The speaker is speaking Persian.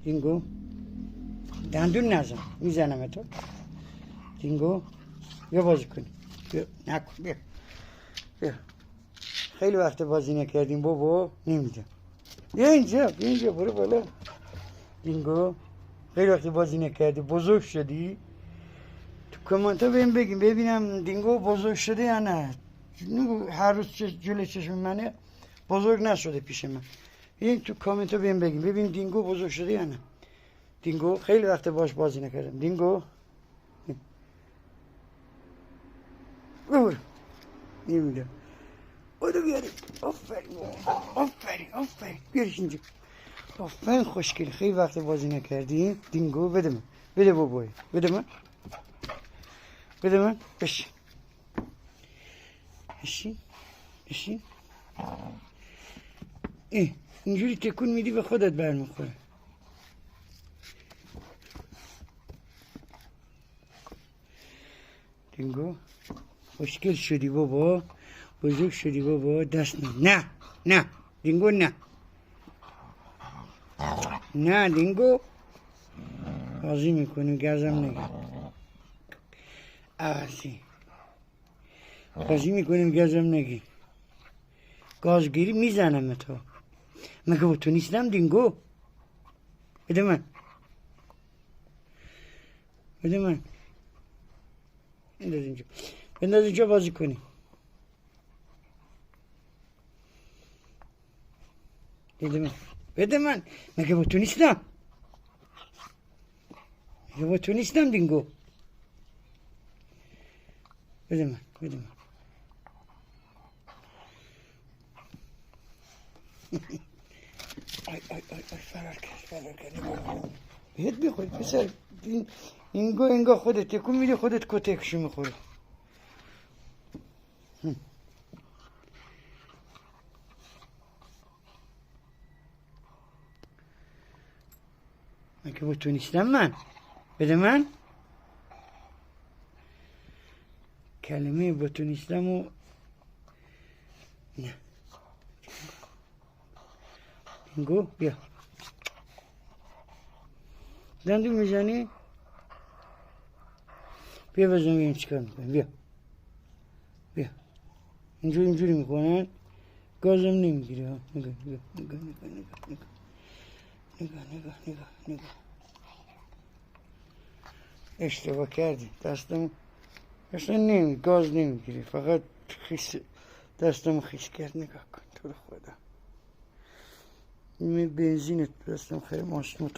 دینگو دندون نزن میزنم تو دینگو بیا بازی کنیم بیا نکن بیا خیلی وقت بازی نکردیم بابا نمیدم بیا اینجا برو بالا دینگو خیلی وقت بازی نکردی بزرگ شدی تو کامنت ها بگیم ببینم دینگو بزرگ شده یا نه هر روز جلوی چشم منه بزرگ نشده پیش من این تو کامنت ها بگیم ببین دینگو بزرگ شده یا نه دینگو خیلی وقت باش بازی نکردم دینگو ببر نمیدم بودو بیاریم آفرین بیارش اینجا آفرین خوشگل خیلی وقت بازی نکردیم دینگو بده من بده بابایی بده من بشین اینجوری تکون میدی به خودت برمیخوره دینگو خوشگل شدی بابا بزرگ شدی بابا دست نه دینگو نه دینگو بازی میکنی گازم نگی بازی میکنیم گازم نگی گازگیری میزنم تو مگه با تو نیستم دینگو بده من بنداز اینجا بازی کنی بده من مگه با تو نیستم دینگو بده من آی فرار کرد بهت بخوری پسر اینگاه خودت تکون میده خودت کتکشو میخوره من که با تو نیستم من بده من کلمه با تو نیستم و نه دینگو بیا دندون میزنی بیا بزن ببین چیکار میکنی بیا اینجوری میکنن گازم نمیگیره نگاه اشتباه کردی دستم اصلا گاز نمیگیری فقط دستم خیس کرد نگاه کن تو رو خدا بنزینت دستم خیلی موتور